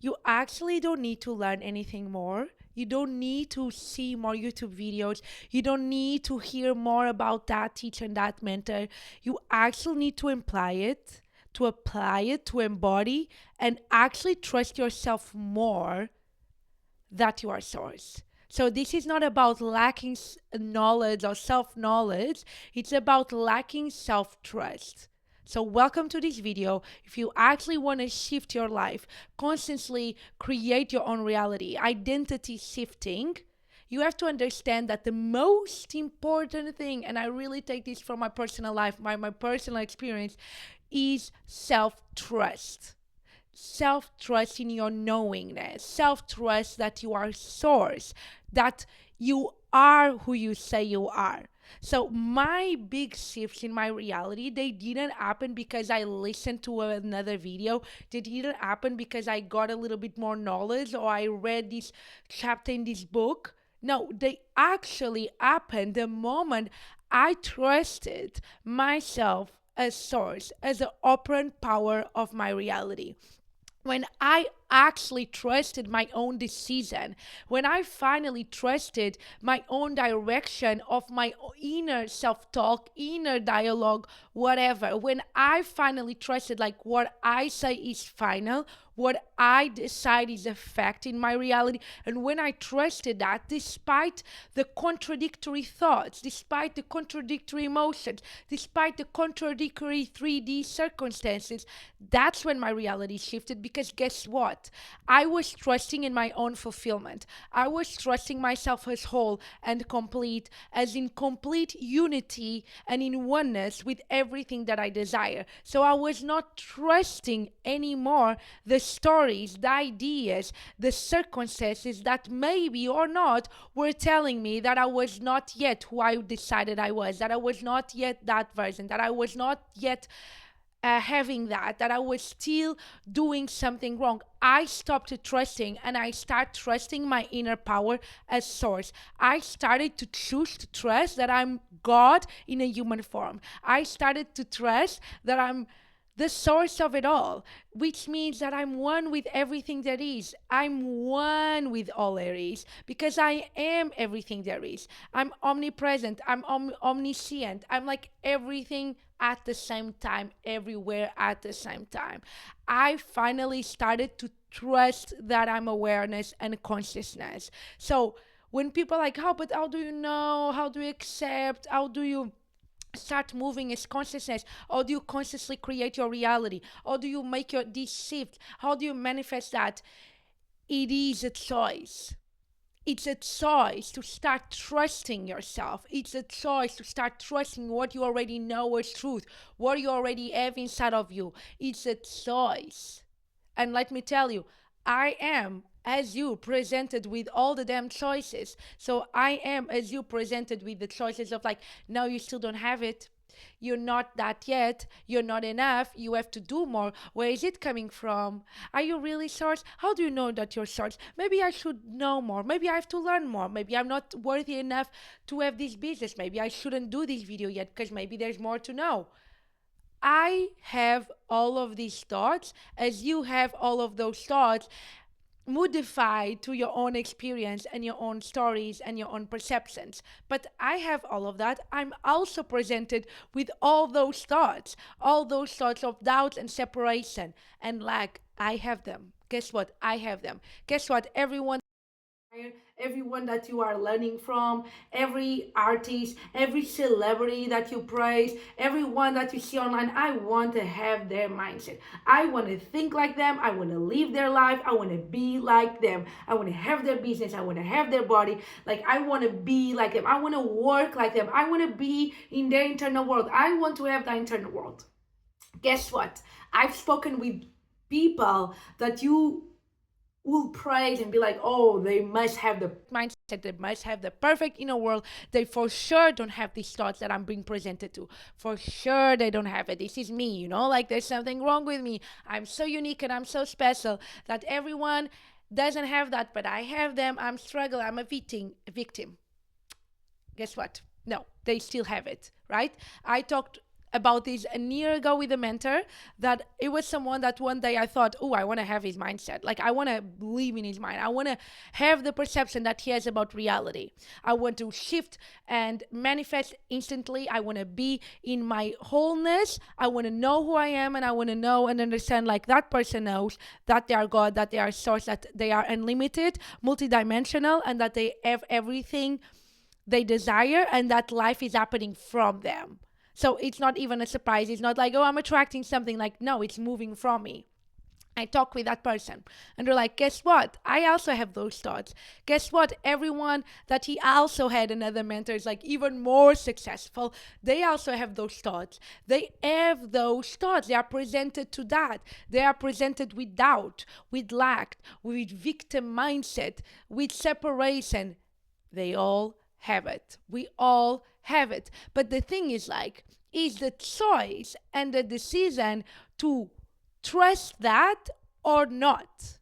You actually don't need to learn anything more. You don't need to see more YouTube videos. You don't need to hear more about that teacher and that mentor. You actually need to apply it, to embody, and actually trust yourself more that you are source. So this is not about lacking knowledge or self-knowledge. It's about lacking self-trust. So welcome to this video. If you actually want to shift your life, constantly create your own reality, identity shifting, you have to understand that the most important thing, and I really take this from my personal life, my personal experience, is self-trust. Self-trust in your knowingness, self-trust that you are source, that you are who you say you are. So my big shifts in my reality, they didn't happen because I listened to another video. They didn't happen because I got a little bit more knowledge or I read this chapter in this book. No, they actually happened the moment I trusted myself as source, as the operant power of my reality. When I actually trusted my own decision, when I finally trusted my own direction of my inner self-talk, inner dialogue, whatever, when I finally trusted like what I say is final, what I decide is a fact in my reality, and when I trusted that, despite the contradictory thoughts, despite the contradictory emotions, despite the contradictory 3D circumstances, that's when my reality shifted. Because guess what? I was trusting in my own fulfillment. I was trusting myself as whole and complete, as in complete unity and in oneness with everything that I desire. So I was not trusting anymore the stories, the ideas, the circumstances that maybe or not were telling me that I was not yet who I decided I was, that I was not yet that version, that I was not yet having that I was still doing something wrong. I stopped trusting and I start trusting my inner power as source. I started to choose to trust that I'm God in a human form. I started to trust that I'm the source of it all, which means that I'm one with everything there is. I'm one with all there is because I am everything there is. I'm omnipresent. I'm omniscient. I'm like everything at the same time, everywhere at the same time. I finally started to trust that I'm awareness and consciousness. So when people are like, but how do you know? How do you accept? How do you start moving as consciousness? Or do you consciously create your reality? Or do you make your this shift? How do you manifest that? It is a choice. It's a choice to start trusting yourself. It's a choice to start trusting what you already know as truth, what you already have inside of you. It's a choice. And let me tell you, I am as you presented with all the damn choices. So I am as you presented with the choices of like, no, you still don't have it. You're not that yet. You're not enough. You have to do more. Where is it coming from? Are you really source? How do you know that you're source? Maybe I should know more. Maybe I have to learn more. Maybe I'm not worthy enough to have this business. Maybe I shouldn't do this video yet because maybe there's more to know. I have all of these thoughts as you have all of those thoughts modified to your own experience and your own stories and your own perceptions. But I have all of that. I'm also presented with all those thoughts of doubt and separation and lack. I have them. Guess what? I have them. Guess what? Everyone that you are learning from, every artist, every celebrity that you praise, everyone that you see online, I want to have their mindset. I want to think like them. I want to live their life. I want to be like them. I want to have their business. I want to have their body. Like, I want to be like them. I want to work like them. I want to be in their internal world. I want to have that internal world. Guess what? I've spoken with people that you will praise and be like, oh, they must have the mindset, they must have the perfect inner world. They for sure don't have these thoughts that I'm being presented to. For sure they don't have it. This is me, like there's something wrong with me. I'm so unique and I'm so special that everyone doesn't have that, but I have them. I'm struggling. I'm a victim. Guess what? No, they still have it, right? I talked about this a year ago with a mentor, that it was someone that one day I thought, oh, I want to have his mindset. Like, I want to believe in his mind. I want to have the perception that he has about reality. I want to shift and manifest instantly. I want to be in my wholeness. I want to know who I am, and I want to know and understand, like that person knows, that they are God, that they are source, that they are unlimited, multidimensional, and that they have everything they desire, and that life is happening from them. So it's not even a surprise. It's not like, oh, I'm attracting something. Like, no, it's moving from me. I talk with that person and they're like, guess what? I also have those thoughts. Guess what? Everyone that he also had another mentor is like even more successful. They also have those thoughts. They have those thoughts. They are presented to that. They are presented with doubt, with lack, with victim mindset, with separation. They all have it. We all have it. But the thing is, like, is the choice and the decision to trust that or not.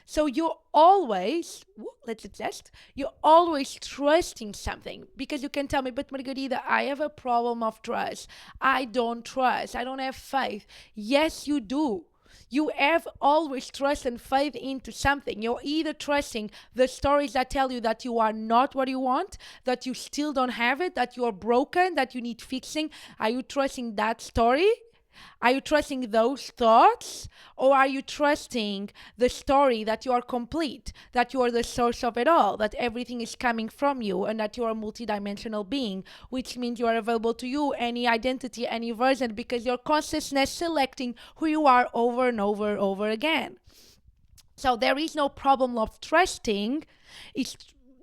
So you're always, let's adjust, you're always trusting something, because you can tell me, but Margarida, I have a problem of trust. I don't trust. I don't have faith. Yes, you do. You have always trust and faith into something. You're either trusting the stories that tell you that you are not what you want, that you still don't have it, that you're broken, that you need fixing. Are you trusting that story? Are you trusting those thoughts? Or are you trusting the story that you are complete, that you are the source of it all, that everything is coming from you, and that you are a multidimensional being, which means you are available to you, any identity, any version, because your consciousness selecting who you are over and over and over again. So there is no problem of trusting. It's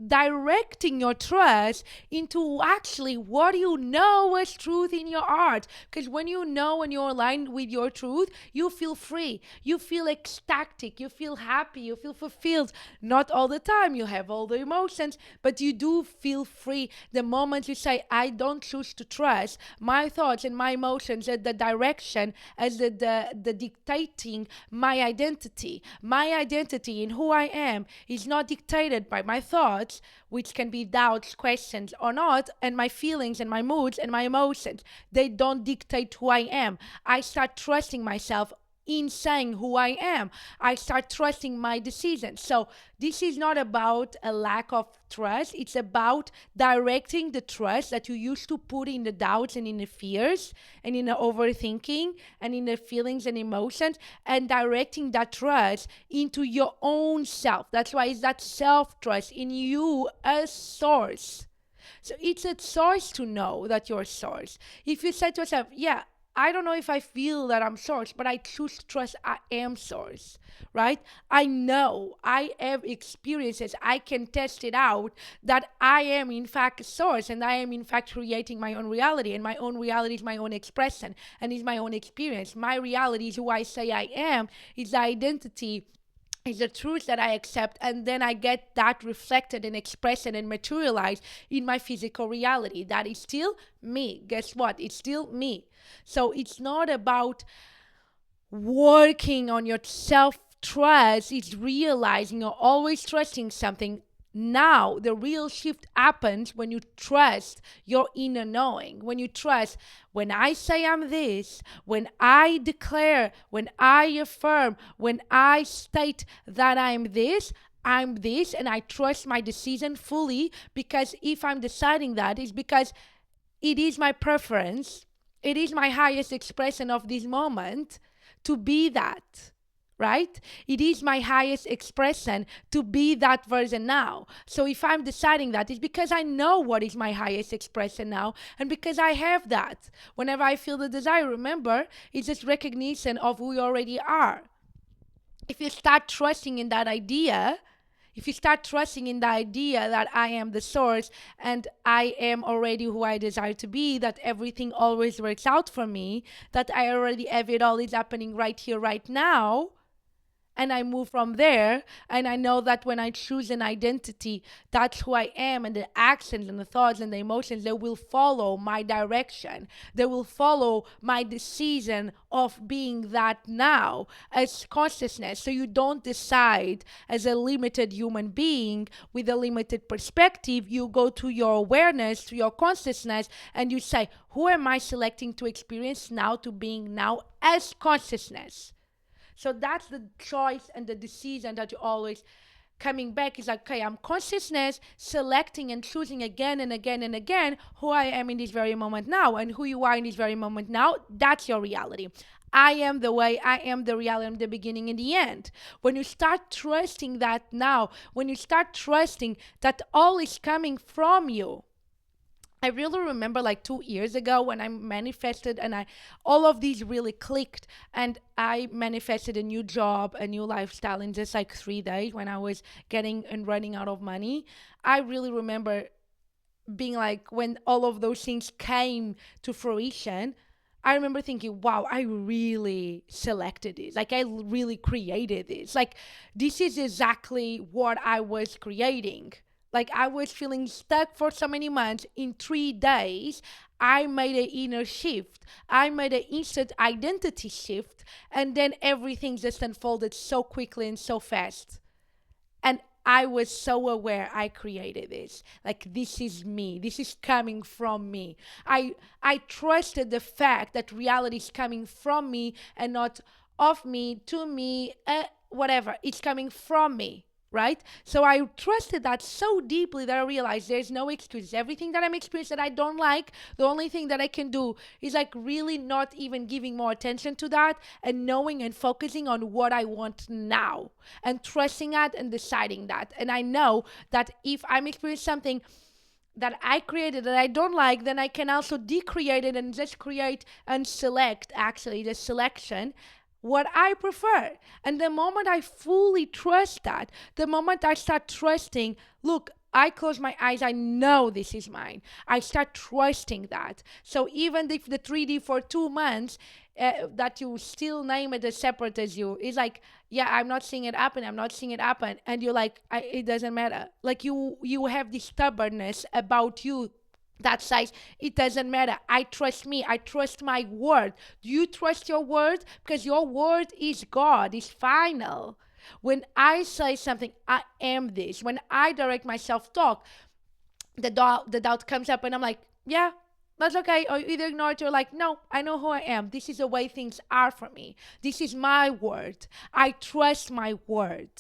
directing your trust into actually what you know as truth in your heart. Because when you know and you're aligned with your truth, you feel free, you feel ecstatic, you feel happy, you feel fulfilled. Not all the time, you have all the emotions, but you do feel free the moment you say, I don't choose to trust my thoughts and my emotions as the direction, as the dictating my identity. My identity in who I am is not dictated by my thoughts, which can be doubts, questions, or not, and my feelings and my moods and my emotions. They don't dictate who I am. I start trusting myself in saying who I am. I start trusting my decisions. So this is not about a lack of trust. It's about directing the trust that you used to put in the doubts and in the fears and in the overthinking and in the feelings and emotions, and directing that trust into your own self. That's why it's that self-trust in you as source. So it's a choice to know that you're source. If you say to yourself, yeah, I don't know if I feel that I'm source, but I choose to trust I am source, right? I know, I have experiences, I can test it out that I am in fact a source, and I am in fact creating my own reality, and my own reality is my own expression and is my own experience. My reality is who I say I am, is the identity, is the truth that I accept, and then I get that reflected and expressed and materialized in my physical reality. That is still me. Guess what? It's still me. So it's not about working on your self-trust. It's realizing you're always trusting something. Now, the real shift happens when you trust your inner knowing. When you trust, when I say I'm this, when I declare, when I affirm, when I state that I'm this, and I trust my decision fully, because if I'm deciding that, it's because it is my preference, it is my highest expression of this moment to be that. Right? It is my highest expression to be that version now. So if I'm deciding that, it's because I know what is my highest expression now, and because I have that. Whenever I feel the desire, remember, it's just recognition of who you already are. If you start trusting in that idea, if you start trusting in the idea that I am the source and I am already who I desire to be, that everything always works out for me, that I already have it all, is happening right here, right now, and I move from there. And I know that when I choose an identity, that's who I am, and the actions and the thoughts and the emotions, they will follow my direction. They will follow my decision of being that now as consciousness. So you don't decide as a limited human being with a limited perspective. You go to your awareness, to your consciousness, and you say, who am I selecting to experience now, to being now as consciousness? So that's the choice and the decision that you always coming back is like, okay, I'm consciousness selecting and choosing again and again and again who I am in this very moment now, and who you are in this very moment now. That's your reality. I am the way, I am the reality, I'm the beginning and the end. When you start trusting that now, when you start trusting that all is coming from you, I really remember like 2 years ago when I manifested, and I all of these really clicked, and I manifested a new job, a new lifestyle in just like 3 days when I was getting and running out of money. I really remember being like, when all of those things came to fruition, I remember thinking, wow, I really selected this. Like, I really created this. Like, this is exactly what I was creating. Like, I was feeling stuck for so many months. In 3 days, I made an inner shift. I made an instant identity shift. And then everything just unfolded so quickly and so fast. And I was so aware I created this. Like, this is me. This is coming from me. I trusted the fact that reality is coming from me and not of me, to me, whatever. It's coming from me. Right? So I trusted that so deeply that I realized there's no excuse. Everything that I'm experiencing that I don't like, the only thing that I can do is like really not even giving more attention to that, and knowing and focusing on what I want now, and trusting that and deciding that. And I know that if I'm experiencing something that I created that I don't like, then I can also decreate it and just create and select, actually, the selection what I prefer. And the moment I fully trust that, the moment I start trusting, look, I close my eyes, I know this is mine. I start trusting that. So even if the 3D for 2 months, that you still name it as separate as you, is like, yeah, I'm not seeing it happen, I'm not seeing it happen. And you're like, it doesn't matter. Like, you have this stubbornness about you that says it doesn't matter. I trust me. I trust my word. Do you trust your word? Because your word is God, is final. When I say something, I am this. When I direct my self-talk, the doubt comes up, and I'm like, yeah, that's okay. Or you either ignore it or like, no, I know who I am. This is the way things are for me. This is my word. I trust my word.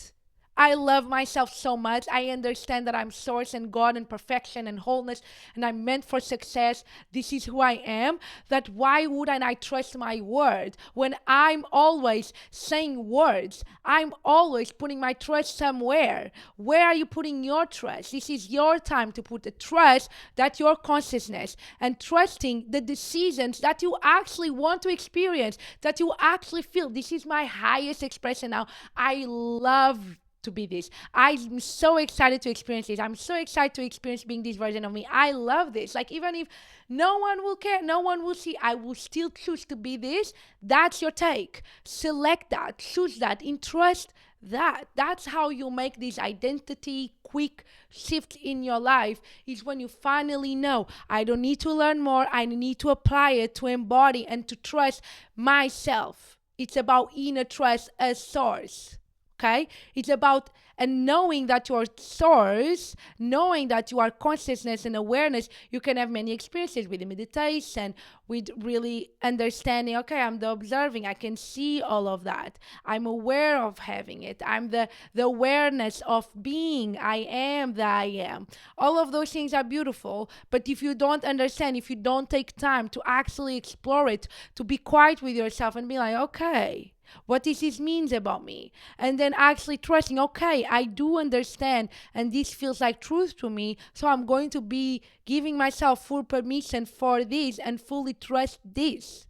I love myself so much. I understand that I'm source and God and perfection and wholeness, and I'm meant for success. This is who I am. That why wouldn't I trust my word when I'm always saying words? I'm always putting my trust somewhere. Where are you putting your trust? This is your time to put the trust that your consciousness, and trusting the decisions that you actually want to experience, that you actually feel. This is my highest expression now. I love to be this. I'm so excited to experience this. I'm so excited to experience being this version of me. I love this. Like, even if no one will care, no one will see, I will still choose to be this. That's your take. Select that, choose that, entrust that. That's how you make this identity quick shift in your life, is when you finally know, I don't need to learn more. I need to apply it, to embody and to trust myself. It's about inner trust as source. Okay, it's about and knowing that your source, knowing that you are consciousness and awareness. You can have many experiences with the meditation, with really understanding, okay, I'm the observing, I can see all of that, I'm aware of having it, I'm the awareness of being, I am the I am. All of those things are beautiful, but if you don't understand, if you don't take time to actually explore it, to be quiet with yourself and be like, okay, what this means about me, and then actually trusting, okay, I do understand, and this feels like truth to me, so I'm going to be giving myself full permission for this and fully trust this.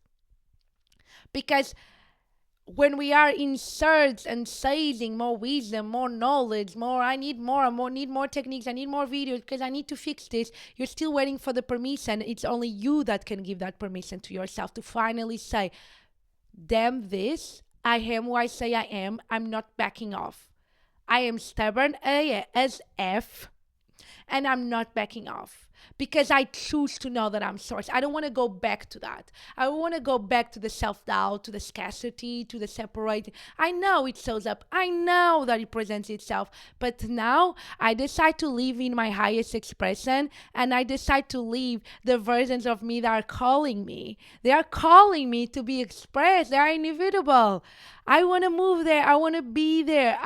Because when we are in search and chasing more wisdom, more knowledge, more I need more need more techniques, I need more videos because I need to fix this, you're still waiting for the permission. It's only you that can give that permission to yourself to finally say, damn this, I am who I say I am. I'm not backing off. I am stubborn as F, and I'm not backing off because I choose to know that I'm source. I don't want to go back to that. I want to go back to the self doubt, to the scarcity, to the separating. I know it shows up. I know that it presents itself. But now I decide to live in my highest expression, and I decide to live the versions of me that are calling me. They are calling me to be expressed. They are inevitable. I want to move there. I want to be there.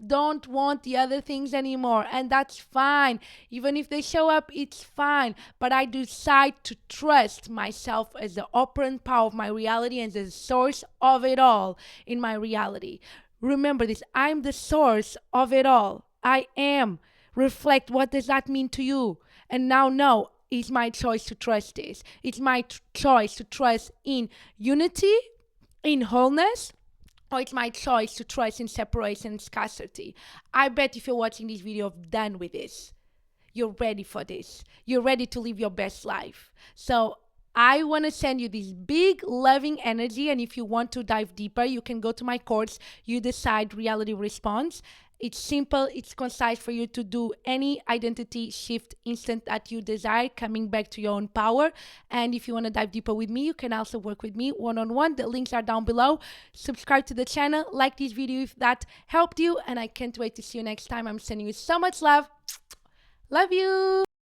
Don't want the other things anymore. And that's fine. Even if they show up, it's fine. But I decide to trust myself as the operant power of my reality and the source of it all in my reality. Remember this, I'm the source of it all. I am. Reflect, what does that mean to you? And now know, it's my choice to trust this. It's my choice to trust in unity, in wholeness, or it's my choice to trust in separation and scarcity. I bet if you're watching this video, you're done with this. You're ready for this. You're ready to live your best life. So I want to send you this big loving energy. And if you want to dive deeper, you can go to my course, You Decide Reality Response. It's simple, it's concise for you to do any identity shift instant that you desire, coming back to your own power. And if you want to dive deeper with me, you can also work with me one-on-one. The links are down below. Subscribe to the channel, like this video if that helped you, and I can't wait to see you next time. I'm sending you so much love. Love you.